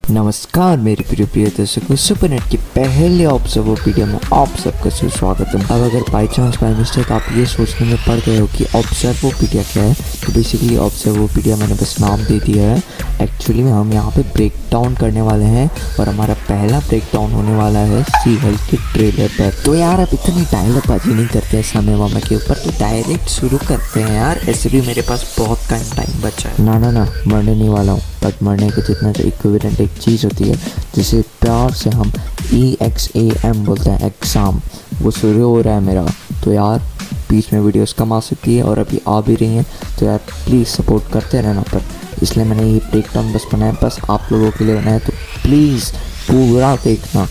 नमस्कार मेरे प्रिय दर्शकों, सुपरनेट की पहले ऑब्जर्वर वीडियो में आप सबका स्वागत है। अब अगर बाई चांस बाई मिस्टेक आप ये सोचने में पड़ गए हो कि ऑब्जर्वोपीडिया क्या है, तो बेसिकली ऑब्जर्वोपीडिया मैंने बस नाम दे दिया है। एक्चुअली में हम यहाँ पे ब्रेक डाउन करने वाले हैं और हमारा पहला ब्रेक डाउन होने वाला है सीहल के ट्रेलर पर। तो यार अब इतनी डायलॉगबाजी नहीं करते हैं समय वामा के ऊपर, तो डायरेक्ट शुरू करते हैं यार। ऐसे भी मेरे पास बहुत कम टाइम बचा है। ना मरने नहीं वाला हूँ, बट मरने के जितना जो इक्विवेलेंट एक चीज़ होती है जिसे प्यार से हम EXAM बोलते हैं, एग्ज़ाम, वो शुरू हो रहा है मेरा। तो यार बीच में वीडियोस कम आ सकती है और अभी आ भी रही हैं, तो यार प्लीज़ सपोर्ट करते रहना। पर इसलिए मैंने ये ब्रेक डाउन बस बनाया, बस आप लोगों के लिए बनाया, तो प्लीज़ पूरा देखना।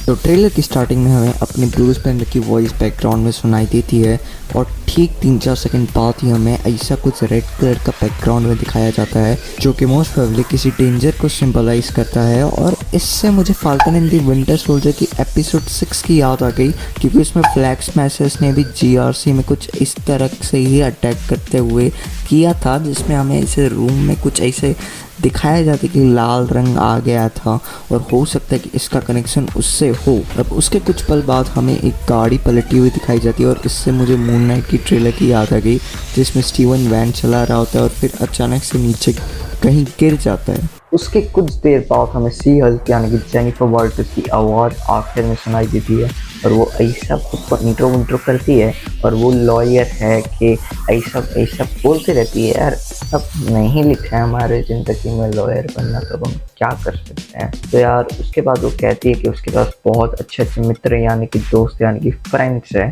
तो ट्रेलर की स्टार्टिंग में हमें अपनी ब्रूस बैंडर की वॉइस बैकग्राउंड में सुनाई देती है और ठीक 3-4 सेकंड बाद ही हमें ऐसा कुछ रेड कलर का बैकग्राउंड में दिखाया जाता है जो कि मोस्ट प्रोबेबली किसी डेंजर को सिंबलाइज करता है। और इससे मुझे falcon and the winter soldier की एपिसोड 6 की याद आ गई, क्योंकि उसमें फ्लैग स्मैशर्स ने भी GRC में कुछ इस तरह से ही अटैक करते हुए किया था, जिसमें हमें ऐसे रूम में कुछ ऐसे दिखाया जाता है कि लाल रंग आ गया था और हो सकता है कि इसका कनेक्शन उससे हो। अब उसके कुछ पल बाद हमें एक गाड़ी पलटी हुई दिखाई जाती है और इससे मुझे मून नाइट की ट्रेलर की याद आ गई, जिसमें स्टीवन वैन चला रहा होता है और फिर अचानक से नीचे कहीं गिर जाता है। उसके कुछ देर बाद हमें सी हल्क यानी कि जेनिफर वाल्टर्स की आवाज़ आखिर में सुनाई देती है और वो ऐसा खुद को इंट्रो करती है और वो लॉयर है कि ऐसा बोलती रहती है, यार अब नहीं लिखा है हमारे ज़िंदगी में लॉयर बनना, तो हम क्या कर सकते हैं। तो यार उसके बाद वो कहती है कि उसके पास बहुत अच्छे मित्र यानी कि दोस्त यानी कि फ्रेंड्स हैं।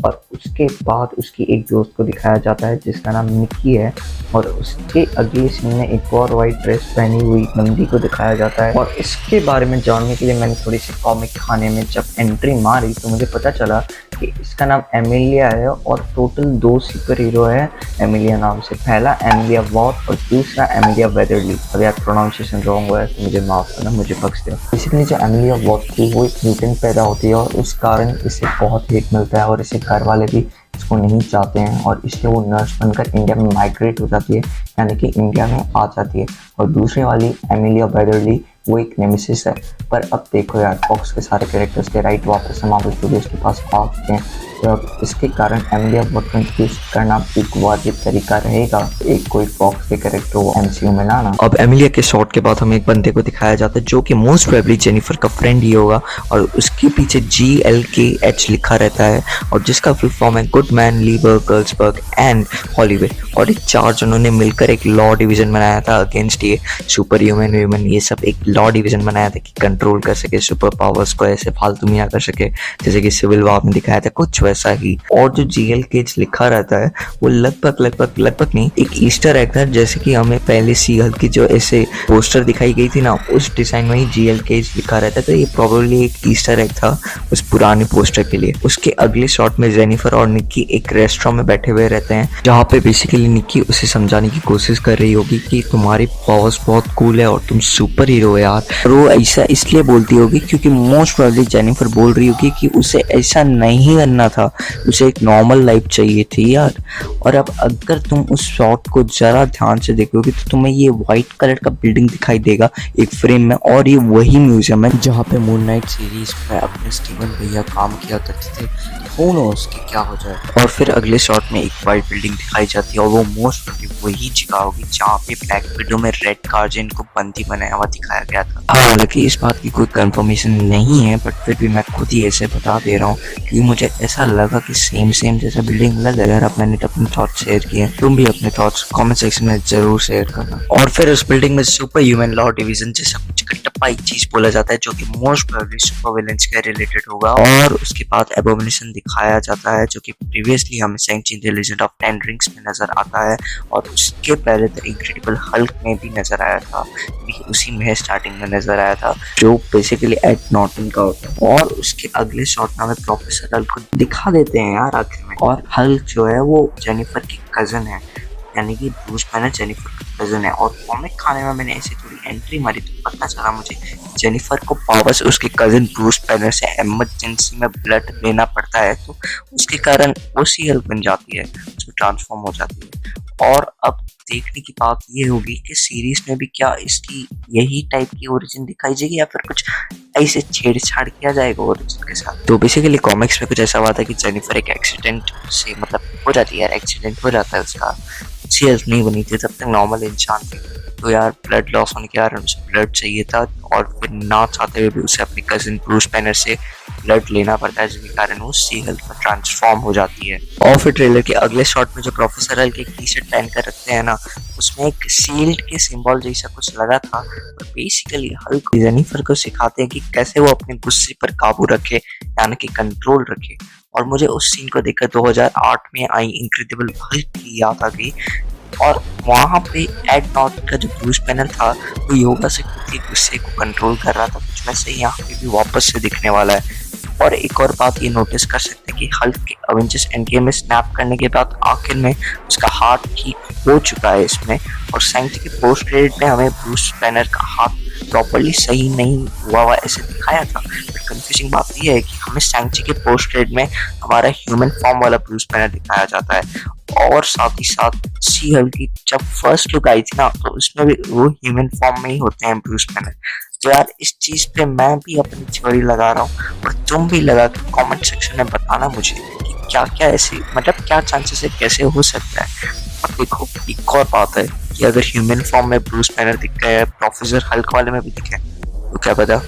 और उसके बाद उसकी एक दोस्त को दिखाया जाता है जिसका नाम निकी है और उसके अगले सीन में एक और वाइट ड्रेस पहनी हुई बंदी को दिखाया जाता है। और इसके बारे में जानने के लिए मैंने थोड़ी सी कॉमिक खाने में जब एंट्री मारी तो मुझे पता चला कि इसका नाम एमिलिया है और टोटल 2 सुपर हीरो है एमिलिया नाम से। पहला एमिलिया वॉट और दूसरा एमिलिया वेदरली। अब यार प्रोनाउंसिएशन रॉन्ग हुआ है तो मुझे माफ़ करना, मुझे बख्श दो। बेसिकली जो एमिलिया वॉट थी वो एक म्यूटेंट पैदा होती है और उस कारण इसे बहुत हेट मिलता है और इसे घर वाले भी इसको नहीं चाहते हैं और इसलिए वो नर्स बनकर इंडिया में माइग्रेट हो जाती है, यानी कि इंडिया में आ जाती है। और दूसरी वाली एमिलिया वेदरली वो एक नेमेसिस है। पर अब देखो यार, फॉक्स के सारे कैरेक्टर्स के राइट वापस से मार्वल स्टूडियोज के पास आ चुके हैं, तो अब इसके कारण एमिलिया वॉट को इंट्रोड्यूस करना एक वाजिब तरीका रहेगा, एक कोई फॉक्स के कैरेक्टर वो MCU में लाना। अब एमिलिया के शॉट के बाद हमें एक बंदे को दिखाया जाता है जो कि मोस्ट प्रोबेबली जेनिफर का फ्रेंड ही होगा और उसके पीछे GLKH लिखा रहता है और जिसका फुल फॉर्म है गुड मैन, लीबर, गर्ल्सबर्ग एंड हॉलीवुड। और एक 4 जनों ने मिलकर एक लॉ डिवीजन बनाया था अगेंस्ट ये सुपर ह्यूमन ये सब एक लॉ डिवीजन बनाया था कि कंट्रोल कर सके सुपर पावर्स को, ऐसे फालतू में ना कर सके, जैसे कि सिविल वॉर में दिखाया था कुछ वैसा ही। और जो GLKH लिखा रहता है वो लगभग नहीं, एक ईस्टर एग था, जैसे कि हमें पहले सी हल्क की जो ऐसे पोस्टर दिखाई गई थी ना, उस डिजाइन में ही GLKH लिखा रहता था। ये प्रोबेबली एक ईस्टर एग था उस पुराने पोस्टर के लिए। उसके अगले शॉट में जेनिफर और निक्की एक रेस्टोरेंट में बैठे हुए रहते हैं, जहाँ पे बेसिकली निक्की उसे समझाने की कोशिश कर रही होगी कि तुम्हारी पावर्स बहुत कूल है और तुम सुपर हीरो हो यार। और वो ऐसा इसलिए बोलती होगी क्योंकि मोस्ट प्रोबेबली जेनिफर बोल रही होगी कि उसे ऐसा नहीं करना था, उसे एक नॉर्मल लाइफ चाहिए थी यार। और अब अगर तुम उस शॉट को जरा ध्यान से देखोगे तो तुम्हें ये व्हाइट कलर का बिल्डिंग दिखाई देगा एक फ्रेम में, और ये वही म्यूजियम है जहाँ पे मून नाइट सीरीज में अपने स्टीवन भैया काम किया करते थे। हो नो उसकी क्या हो जाए। और फिर अगले शॉट में एक व्हाइट बिल्डिंग दिखाई जाती है और वो मोस्ट प्रोबेबली वही जगह होगी जहाँ पे ब्लैक विडो में रेड गार्जियन को बंदी बनाया हुआ दिखाया गया था। हालांकि इस बात की कोई कंफर्मेशन नहीं है, बट फिर भी मैं खुद ही ऐसे बता दे रहा हूँ क्योंकि मुझे ऐसा लगा कि सेम जैसा बिल्डिंग लग रहा है। अब मैंने अपने थॉट्स शेयर किए, तुम भी अपने थॉट्स कमेंट सेक्शन में जरूर शेयर करना। और फिर उस बिल्डिंग में सुपर ह्यूमन लॉ डिवीजन जैसा कुछ कट्टप्पा एक चीज बोला जाता है जो कि मोस्ट प्रोबेबली सुपर विलेंस के रिलेटेड होगा। और उसके बाद एबोमिनेशन दिखाया जाता है जो कि प्रीवियसली हमें शैंग-ची द लीजेंड ऑफ 10 रिंग्स में नजर आता है और उसके पहले द इनक्रेडिबल हल्क में भी नजर आया था, उसी में स्टार्टिंग में नजर आया था, जो बेसिकली एड नॉर्टन का होता है। और उसके अगले शॉट में हमें प्रोफेसर हल्क को दिखा देते हैं यार आखिर में। और हल्क जो है वो जेनिफर की कजन है, यानी कि ब्रूस बैनर जेनिफर का कजन है। और कॉमिक खाने में मैंने ऐसे थोड़ी एंट्री मारी तो पता चला मुझे जेनिफर को पावर्स उसके कजन ब्रूस बैनर से इमरजेंसी में ब्लड लेना पड़ता है, तो उसके कारण वो सी हल्क बन जाती है, उसमें ट्रांसफॉर्म हो जाती है। और अब देखने की बात ये होगी कि सीरीज में भी क्या इसकी यही टाइप की ओरिजिन दिखाई जाएगी या फिर कुछ ऐसे छेड़छाड़ किया जाएगा ओरिजिन के साथ। तो बेसिकली कॉमिक्स में कुछ ऐसा हुआ था कि जेनिफर एक एक्सीडेंट से मतलब हो जाती है यार, एक्सीडेंट हो जाता है उसका, अच्छी हेल्थ नहीं बनी थी, तब तक नॉर्मल इंसान थी। तो यार ब्लड लॉस होने के कारण उसे ब्लड चाहिए था और फिर ना चाहते हुए भी उसे अपने कजिन ब्रूस बैनर से ब्लड लेना पड़ता है, जिसके कारण वो सी हेल्थ में ट्रांसफॉर्म हो जाती है। और फिर ट्रेलर के अगले शॉट में जो प्रोफेसर हल्क एक टी शर्ट पहन कर रखते हैं ना, उसमें एक सील्ड के सिंबल जैसा कुछ लगा था। और बेसिकली हल्क जेनिफर को सिखाते हैं कि कैसे वो अपने गुस्से पर काबू रखे, यानी कि कंट्रोल रखे। और मुझे उस सीन को देखकर 2008 में आई इनक्रेडिबल हल्क की याद आ गई। और वहाँ पे एड नॉर्टन का जो ब्रूस बैनर था वो योगा से खुद के गुस्से को कंट्रोल कर रहा था, कुछ वैसे ही यहाँ पे भी वापस से दिखने वाला है। और एक और बात ये नोटिस कर सकते हैं कि हल्क के अवेंजर्स एंड गेम में स्नैप करने के बाद आखिर में उसका हाथ ठीक हो चुका है इसमें। और सैंक्ची के पोस्ट क्रेडिट में हमें ब्रूस बैनर का हाथ प्रॉपर्ली सही नहीं हुआ ऐसे दिखाया था। बट कंफ्यूजिंग बात यह है कि हमें सैंक्ची के पोस्ट क्रेडिट में हमारा ह्यूमन फॉर्म वाला ब्रूस बैनर दिखाया जाता है। और साथ ही साथ सी हल्क की जब फर्स्ट लुक आई थी ना, तो उसमें भी वो ह्यूमन फॉर्म में ही होते हैं ब्रूस बैनर। तो यार इस चीज पे मैं भी अपनी थ्योरी लगा रहा हूँ और तुम भी लगा के कमेंट सेक्शन में बताना मुझे कि क्या क्या ऐसी मतलब क्या चांसेस है, कैसे हो सकता है। और देखो एक और बात है कि अगर ह्यूमन फॉर्म में ब्रूस बैनर दिख गया है, प्रोफेसर हल्क वाले में भी दिखे, तो क्या पता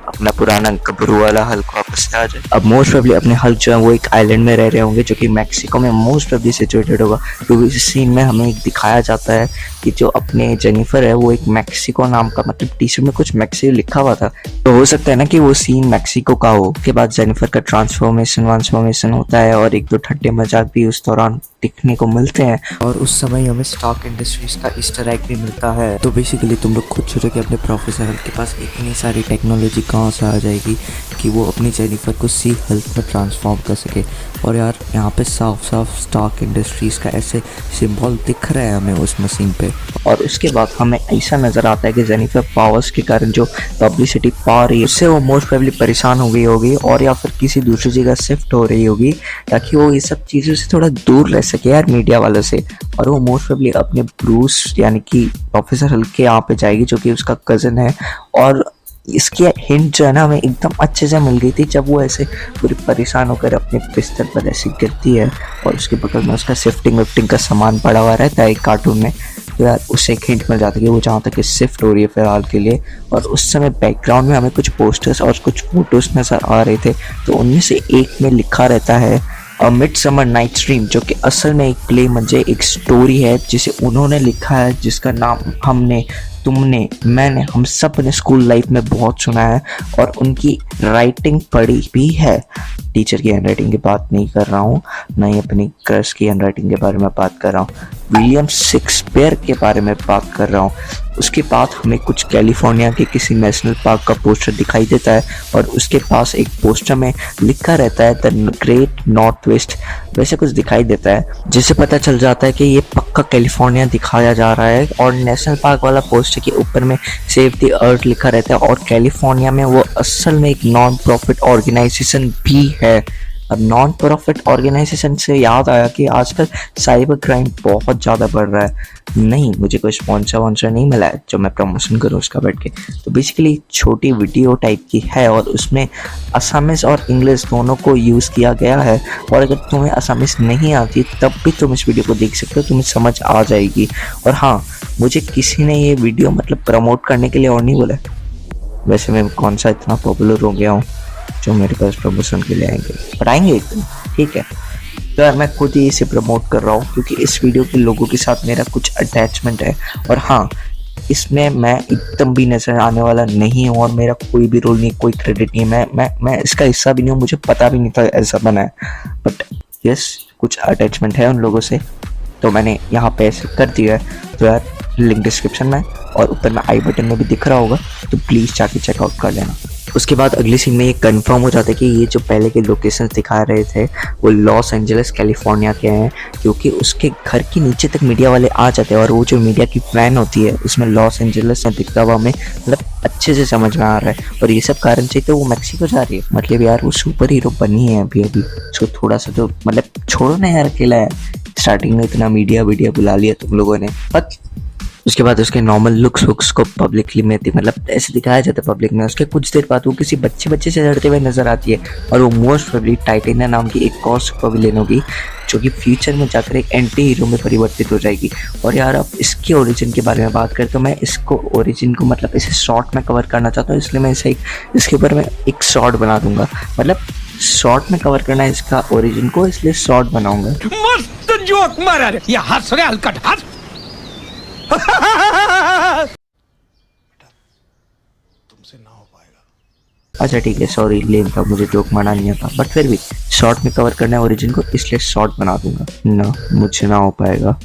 अपना पुराना गबरू वाला हल्क वापस से आ जाए। अब मोस्ट प्रोबेबली अपने हल्क जो है वो एक आइलैंड में रह रहे होंगे जो कि मैक्सिको में मोस्ट प्रोबेबली सिचुएटेड होगा, क्योंकि इस सीन में हमें दिखाया जाता है कि जो अपने जेनिफर है वो एक मैक्सिको नाम का, मतलब टी शर्ट में कुछ मैक्सिको लिखा हुआ था, तो हो सकता है ना कि वो सीन मैक्सिको का हो। के बाद जेनिफर का ट्रांसफॉर्मेशन होता है और एक दो ठट्टे मजाक भी उस दौरान दिखने को मिलते हैं। और उस समय हमें स्टार्क इंडस्ट्रीज का ईस्टर एग भी मिलता है। तो बेसिकली तुम लोग खुद सोचो कि अपने प्रोफेसर हल्क के पास इतनी सारी टेक्नोलॉजी कहाँ से आ जाएगी कि वो अपनी जेनिफर को सी हल्क में ट्रांसफॉर्म कर सके। और यार यहाँ पे साफ साफ स्टार्क इंडस्ट्रीज का ऐसे सिंबल दिख रहा है हमें उस मशीन पे। और उसके बाद हमें ऐसा नजर आता है कि जेनिफर पावर्स के कारण जो पब्लिसिटी पा रही है उससे वो मोस्ट प्रोबेबली परेशान हो गई होगी और या फिर किसी दूसरी जगह शिफ्ट हो रही होगी ताकि वो ये सब चीज़ों से थोड़ा दूर रह सके यार मीडिया वालों से। और वो मोस्ट प्रोबेबली अपने ब्रूस यानी कि प्रोफेसर हल्क के यहाँ पे जाएगी जो कि उसका कज़न है। और इसकी हिंट जो है ना हमें एकदम अच्छे से मिल गई थी जब वो ऐसे पूरी परेशान होकर अपने बिस्तर पर ऐसे गिरती है और उसके बगल में उसका शिफ्टिंग का सामान पड़ा हुआ रहता है एक कार्टून में। तो यार उससे एक हिंट मिल जाता है कि वो जहाँ तक शिफ्ट हो रही है फिलहाल के लिए। और उस समय बैकग्राउंड में हमें कुछ पोस्टर्स और कुछ फोटोज नजर आ रहे थे, तो उनमें से एक में लिखा रहता है अ मिडसमर नाइट ड्रीम, जो कि असल में एक प्ले मंजे एक स्टोरी है जिसे उन्होंने लिखा है, जिसका नाम हमने, तुमने, मैंने, हम सब ने स्कूल लाइफ में बहुत सुना है और उनकी राइटिंग पढ़ी भी है। टीचर की हैंडराइटिंग की बात नहीं कर रहा हूँ, ना ही अपनी क्रश की हैंडराइटिंग के बारे में बात कर रहा हूँ, विलियम शेक्सपियर के बारे में बात कर रहा हूँ। उसके बाद हमें कुछ कैलिफोर्निया के किसी नेशनल पार्क का पोस्टर दिखाई देता है और उसके पास एक पोस्टर में लिखा रहता है द ग्रेट नॉर्थ वेस्ट, वैसे कुछ दिखाई देता है जिससे पता चल जाता है कि ये पक्का कैलिफोर्निया दिखाया जा रहा है। और नेशनल पार्क वाला पोस्टर के ऊपर में सेव द अर्थ लिखा रहता है और कैलिफोर्निया में वो असल में एक नॉन प्रॉफिट ऑर्गेनाइजेशन भी है। अब नॉन प्रॉफिट ऑर्गेनाइजेशन से याद आया कि आजकल साइबर क्राइम बहुत ज़्यादा बढ़ रहा है। नहीं, मुझे कोई स्पॉन्सर नहीं मिला है जो मैं प्रमोशन करूँ उसका बैठ के। तो बेसिकली छोटी वीडियो टाइप की है और उसमें असमिस और इंग्लिश दोनों को यूज़ किया गया है। और अगर तुम्हें असमिस नहीं आती तब भी तुम इस वीडियो को देख सकते हो, तुम्हें समझ आ जाएगी। और हाँ, मुझे किसी ने ये वीडियो मतलब प्रमोट करने के लिए और नहीं बोला, वैसे मैं कौन सा इतना पॉपुलर हो गया हूँ जो मेरे पास प्रमोशन के लिए आएंगे, पर आएंगे एक दिन, ठीक है। तो यार मैं खुद ही इसे प्रमोट कर रहा हूँ क्योंकि इस वीडियो के लोगों के साथ मेरा कुछ अटैचमेंट है। और हाँ, इसमें मैं एकदम भी नजर आने वाला नहीं हूँ और मेरा कोई भी रोल नहीं, कोई क्रेडिट नहीं, मैं इसका हिस्सा भी नहीं हूँ, मुझे पता भी नहीं था ऐसा बना है। बट यस, कुछ अटैचमेंट है उन लोगों से, तो मैंने यहाँ पे ऐसे कर दिया है। तो यार लिंक डिस्क्रिप्शन में और ऊपर में आई बटन में भी दिख रहा होगा, तो प्लीज़ जाके चेकआउट कर लेना। उसके बाद अगले सीन में ये कंफर्म हो जाता है कि ये जो पहले के लोकेशंस दिखा रहे थे वो लॉस एंजलिस कैलिफोर्निया के हैं, क्योंकि उसके घर के नीचे तक मीडिया वाले आ जाते हैं और वो जो मीडिया की वैन होती है उसमें लॉस एंजलिस में दिखता हुआ हमें मतलब अच्छे से समझ में आ रहा है। और ये सब कारण से तो वो मैक्सिको जा रही है, मतलब यार वो सुपर हीरो बनी है अभी, उसको थोड़ा सा तो मतलब छोड़ो ना यार, अकेला है, स्टार्टिंग में इतना मीडिया बुला लिया तुम लोगों ने, बट उसके बाद उसके नॉर्मल लुक्स को पब्लिकली में मतलब ऐसे दिखाया जाता है पब्लिक में। उसके कुछ देर बाद वो किसी बच्चे से लड़ते हुए नजर आती है और वो मोस्ट प्रोबेबली टाइटेनिया नाम की एक और सुपर विलेन होगी जो कि फ्यूचर में जाकर एक एंटी हीरो में परिवर्तित हो जाएगी। और यार अब इसके ओरिजिन के बारे में बात करें तो मैं इसको ओरिजिन को मतलब इसे शॉर्ट में कवर करना चाहता हूँ, इसलिए मैं इसे इसके ऊपर मैं एक शॉर्ट बना दूंगा। मतलब शॉर्ट में कवर करना है इसका ओरिजिन को, इसलिए शॉर्ट बनाऊंगा। मस्त जोक मारा रे, ये हंस रे हलकट हंस। अच्छा ठीक है, सॉरी लेम था, मुझे जोक मारना नहीं आता, बट फिर भी शॉर्ट में कवर करना है ओरिजिन को, इसलिए शॉर्ट बना दूंगा ना, मुझे ना हो पाएगा।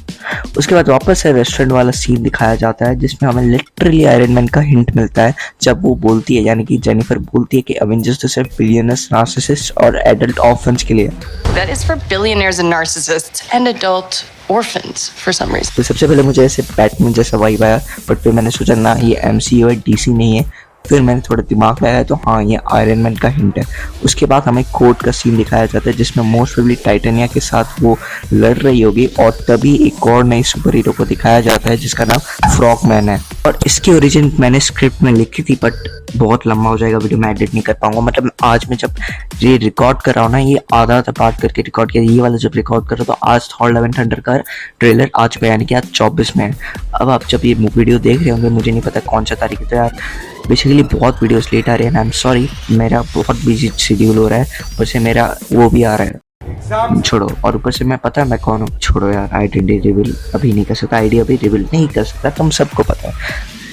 उसके बाद वापस से रेस्टोरेंट वाला सीन दिखाया जाता है जिसमें हमें लिटरली आयरन मैन का हिंट मिलता है जब वो बोलती है, यानी कि जेनिफर बोलती है कि एवेंजर्स तो सिर्फ बिलियनर्स, नार्सिसिस्ट और एडल्ट ऑर्फन्स के लिए। That is for billionaires and narcissists and adult orphans for some reason. तो सबसे पहले मुझे ऐसे बैटमैन जैसा वाइब आया, बट फिर मैंने सोचा ना ये MCU है, DC नहीं है। फिर मैंने थोड़ा दिमाग लगाया तो हाँ ये आयरन मैन का हिंट है। उसके बाद हमें कोर्ट का सीन दिखाया जाता है जिसमें मोस्ट प्रोबेबली टाइटेनिया के साथ वो लड़ रही होगी और तभी एक और नई सुपर हीरो को दिखाया जाता है जिसका नाम फ्रॉगमैन है। और इसकी ओरिजिन मैंने स्क्रिप्ट में लिखी थी बट बहुत लंबा हो जाएगा वीडियो, मैं एडिट नहीं कर पाऊंगा। मतलब आज मैं जब ये रिकॉर्ड कर रहा हूँ ना, ये आधा पार्ट करके रिकॉर्ड किया, ये वाला जब रिकॉर्ड कर रहा हूँ तो आज थॉर लव एंड थंडर का ट्रेलर आ चुका है, यानी कि आज 24 में है। अब आप जब ये वीडियो देख रहे होंगे, मुझे नहीं पता कौन सा तारीख है, तो यार बेसिकली बहुत वीडियोस लेट आ रहे हैं, आई एम सॉरी, मेरा बहुत बिजी शेड्यूल हो रहा है, ऊपर से मेरा वो भी आ रहा है, छोड़ो, और ऊपर से मैं पता है मैं कौन हूँ, छोड़ो यार, आइडेंटिटी रिवील अभी नहीं कर सकता, आईडी अभी रिवील नहीं कर सकता, तुम सबको पता है,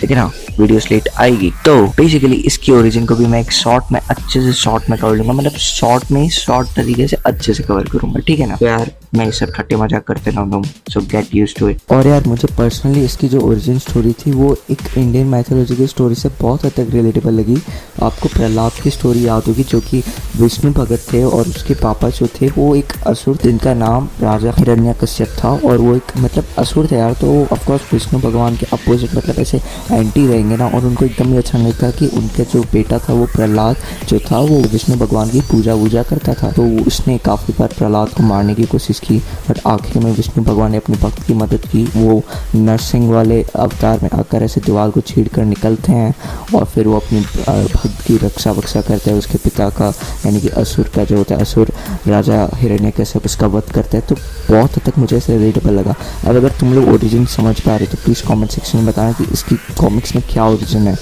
लेकिन हाँ वीडियोस लेट आएगी। तो बेसिकली इसकी ओरिजिन को भी मैं एक शॉर्ट में अच्छे से शॉर्ट में कवर लूंगा, मतलब शॉर्ट में शॉर्ट तरीके से अच्छे से कवर करूंगा, ठीक है ना। तो यार मैं ये सब ठट्टे मजाक करते ना तुम, so get used to it. और यार मुझे पर्सनली इसकी जो ओरिजिन स्टोरी थी वो एक इंडियन मैथोलॉजी की स्टोरी से बहुत हद तक रिलेटेबल लगी। आपको प्रहलाद की स्टोरी याद होगी जो कि विष्णु भगत थे और उसके पापा जो थे वो एक असुर जिनका नाम राजा हिरण्यकश्यप था, और वो एक मतलब असुर थे यार, तो ऑफकोर्स विष्णु भगवान के अपोजिट मतलब ऐसे एंटी रहेंगे ना, और उनको एकदम ही अच्छा नहीं लगता कि उनका जो बेटा था वो प्रहलाद जो था वो विष्णु भगवान की पूजा वूजा करता था, तो उसने काफ़ी बार प्रहलाद को मारने की कोशिश की, बट आखिर में विष्णु भगवान ने अपने भक्त की मदद की। वो नरसिंह वाले अवतार में आकर ऐसे दीवार को छीड़ कर निकलते हैं और फिर वो अपनी भक्त की रक्षा वक्षा करते हैं, उसके पिता का यानी कि असुर का जो होता है असुर राजा हिरण्यकश्यप उसका वध करता है। तो बहुत हद तक मुझे ऐसे रिलेटेबल लगा। अब अगर तुम लोग ओरिजिन समझ पा रहे तो प्लीज़ कमेंट सेक्शन में बताना कि इसकी कॉमिक्स में क्या ओरिजिन है।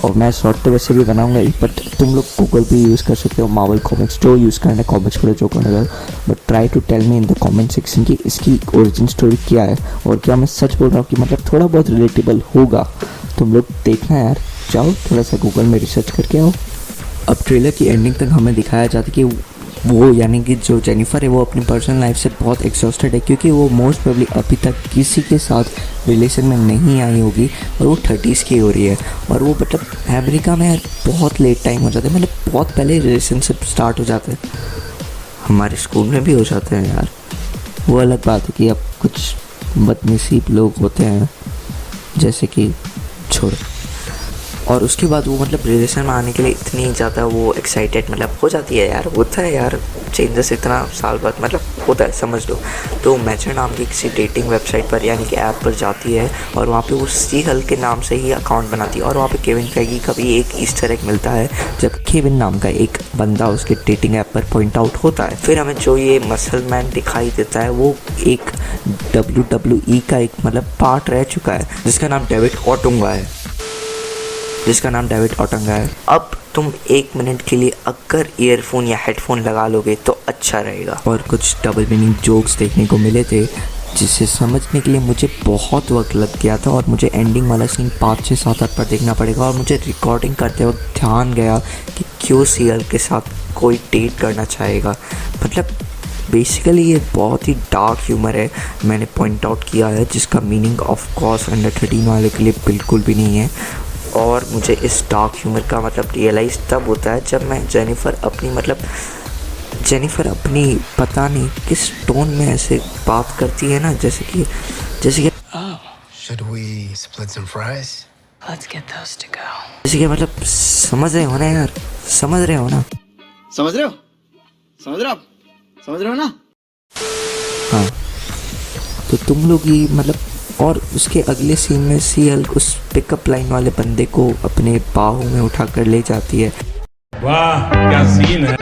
और मैं शॉर्ट तो वैसे भी बनाऊंगा ही, बट तुम लोग गूगल भी यूज़ कर सकते हो, मार्वल कॉमिक्स जो यूज़ करना है, कॉमिक्स पढ़ो जो करना है, but try to tell me in the comment section कि इसकी ओरिजिन स्टोरी क्या है और क्या मैं सच बोल रहा हूँ कि मतलब थोड़ा बहुत रिलेटेबल होगा। तुम लोग देखना यार, जाओ थोड़ा सा गूगल में रिसर्च करके आओ। अब ट्रेलर की एंडिंग तक हमें दिखाया जाता है कि वो यानी कि जो जेनिफर है वो अपनी पर्सनल लाइफ से बहुत एग्जॉस्टेड है, क्योंकि वो मोस्ट प्रोबेबली अभी तक किसी के साथ रिलेशन में नहीं आई होगी और वो 30s की हो रही है, और वो मतलब अमेरिका में बहुत लेट टाइम हो जाता है, मतलब बहुत पहले रिलेशनशिप स्टार्ट हो जाते हैं, हमारे स्कूल में भी हो जाते हैं यार, वो अलग बात है कि अब कुछ बदनसीब लोग होते हैं जैसे कि छोड़ो। और उसके बाद वो मतलब रिलेशन में आने के लिए इतनी ज़्यादा वो एक्साइटेड मतलब हो जाती है यार, होता है यार चेंजेस इतना साल बाद मतलब होता है, समझ लो। तो मैचर नाम की किसी डेटिंग वेबसाइट पर यानी कि ऐप पर जाती है और वहाँ पे वो सी हल के नाम से ही अकाउंट बनाती है, और वहाँ पे केविन फेगी का भी एक ईस्टर एग मिलता है जब केविन नाम का एक बंदा उसके डेटिंग ऐप पर पॉइंट आउट होता है। फिर हमें जो ये मसल मैन दिखाई देता है वो एक WWE का एक मतलब पार्ट रह चुका है जिसका नाम डेविड ओटंगा है। अब तुम 1 मिनट के लिए अगर ईयरफोन या हेडफोन लगा लोगे तो अच्छा रहेगा। और कुछ डबल मीनिंग जोक्स देखने को मिले थे जिसे समझने के लिए मुझे बहुत वक्त लग गया था, और मुझे एंडिंग वाला सीन 5, 6, 7, 8 पर देखना पड़ेगा। और मुझे रिकॉर्डिंग करते वक्त ध्यान गया कि क्यों सीएल के साथ कोई डेट करना चाहेगा, मतलब बेसिकली ये बहुत ही डार्क ह्यूमर है, मैंने पॉइंट आउट किया है, जिसका मीनिंग ऑफ कोर्स अंडर 13 वाले के लिए बिल्कुल भी नहीं है। और मुझे इस डार्क ह्यूमर का मतलब रियलाइज़ तब होता है जब मैं जेनिफर अपनी पता नहीं किस टोन में ऐसे बात करती है ना, जैसे कि Should we split some fries? Let's get those to go. जैसे कि मतलब समझ रहे हो ना यार, समझ रहे हो ना? समझ रहे हो ना? हाँ तो तुम लोग ही मतलब, और उसके अगले सीन में सी हल्क उस पिकअप लाइन वाले बंदे को अपने बाहों में उठा कर ले जाती है। वाह क्या सीन है,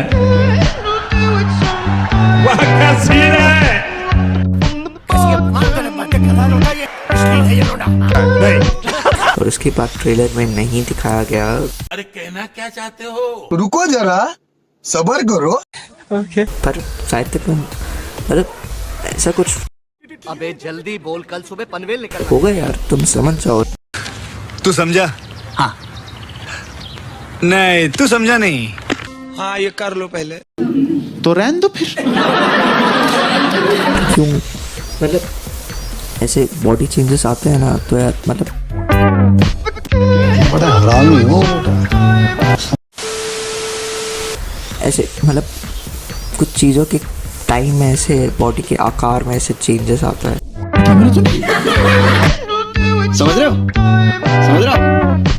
वाह क्या सीन है। और उसके बाद ट्रेलर में नहीं दिखाया गया। अरे कहना क्या चाहते हो? रुको जरा, सबर करो। पर शायद तक मतलब ऐसा कुछ अबे जल्दी बोल, कल सुबह पनवेल निकल। होगा यार, तुम समझ जाओ। तू समझा? हाँ। नहीं, तू समझा नहीं। हाँ ये कर लो पहले। तो रहने दो फिर। क्यों मतलब ऐसे बॉडी चेंजेस आते हैं ना, तो यार मतलब बड़ा हरामी हो। ऐसे मतलब कुछ चीज़ों के टाइम में ऐसे बॉडी के आकार में ऐसे चेंजेस आता है। समझ रहे हो? समझ रहे हो?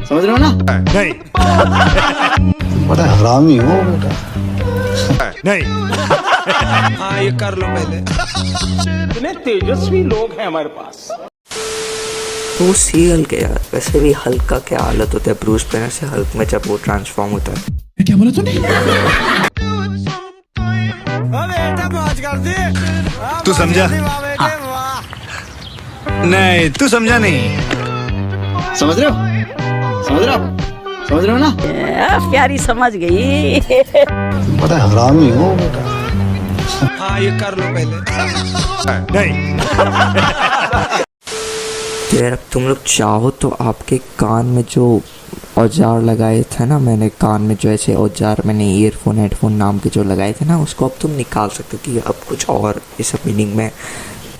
समझ रहे हो ना? नहीं बड़ा हरामी हो बेटा। नहीं हाँ ये कर लो पहले। इतने तेजस्वी लोग हैं हमारे पास। तो सी हल्क है यार, वैसे भी हल्क का क्या हालत होता है ब्रूस बैनर से हल्क में जब वो ट्रांसफॉर्म होता है। क्या बोला तूने? तू समझा? हाँ। नहीं, तू समझा नहीं। समझ रहे हो? समझ रहे हो? समझ रहे हो ना? प्यारी समझ गई। बड़ा हरामी हो बेटा। हाँ ये कर लो पहले। नहीं तो यार तुम लोग चाहो तो आपके कान में जो औजार लगाए थे ना, मैंने कान में जो ऐसे औजार मैंने ईयरफोन हेडफोन नाम के जो लगाए थे ना, उसको अब तुम निकाल सकते हो कि अब कुछ और इस सब मीनिंग में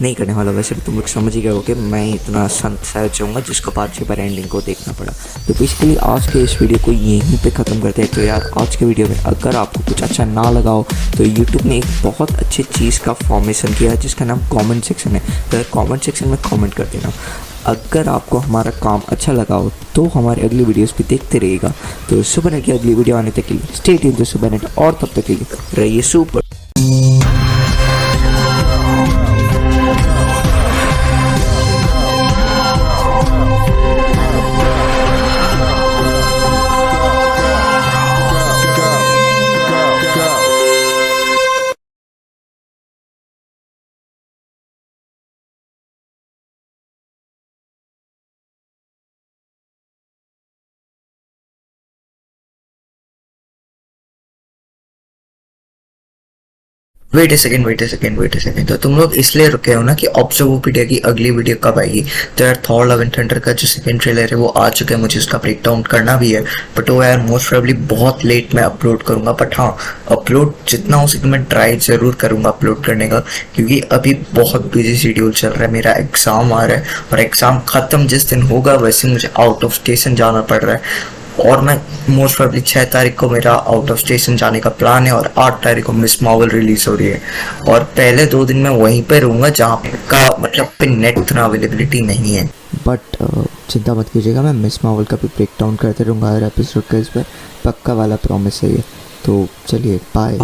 नहीं करने वाला। वैसे भी तुम लोग समझ ही गए हो कि मैं इतना संत शायद चाहूँगा जिसको बाद से पर एंडिंग को देखना पड़ा। तो बेसिकली आज के इस वीडियो को यहीं पे ख़त्म करते हैं। तो यार आज के वीडियो में अगर आपको कुछ अच्छा ना लगा हो तो यूट्यूब ने एक बहुत अच्छी चीज़ का फॉर्मेशन किया है जिसका नाम कमेंट सेक्शन है। तो कमेंट सेक्शन में कमेंट कर देना। अगर आपको हमारा काम अच्छा लगा हो तो हमारे अगली वीडियोस भी देखते रहिएगा। तो सुपर नेट की अगली वीडियो आने तक के लिए stay tuned to Super Net, और तब तक के लिए रहिए सुपर। वेट ए सेकेंड। तो तुम लोग इसलिए रुके हो ना कि ऑब्जर्वोपीडिया की अगली वीडियो कब आएगी। तो यार थॉर लव एंड थंडर का जो सेकंड ट्रेलर है वो आ चुका है, मुझे उसका ब्रेक डाउन करना भी है। बट वो यार मोस्ट प्रोबेबली बहुत लेट मैं अपलोड करूंगा। बट हाँ, अपलोड जितना हो सके मैं ट्राई जरूर करूंगा अपलोड करने का, क्योंकि अभी बहुत बिजी शेड्यूल चल रहा है। मेरा एग्जाम आ रहा है और एग्जाम खत्म जिस दिन होगा वैसे मुझे आउट ऑफ स्टेशन जाना पड़ रहा है। और मैं मोस्ट प्रोबेबली 6 तारीख को मेरा आउट ऑफ स्टेशन जाने का प्लान है और 8 तारीख को मिस मार्वल रिलीज हो रही है। और पहले 2 दिन मैं वहीं पे रहूँगा जहाँ का मतलब पे नेट उतना अवेलेबिलिटी नहीं है। बट चिंता मत कीजिएगा, मैं मिस मार्वल का भी ब्रेक डाउन करते रहूँगा हर एपिसोड का। इस पर पक्का वाला प्रॉमिस है ये। तो चलिए बाय।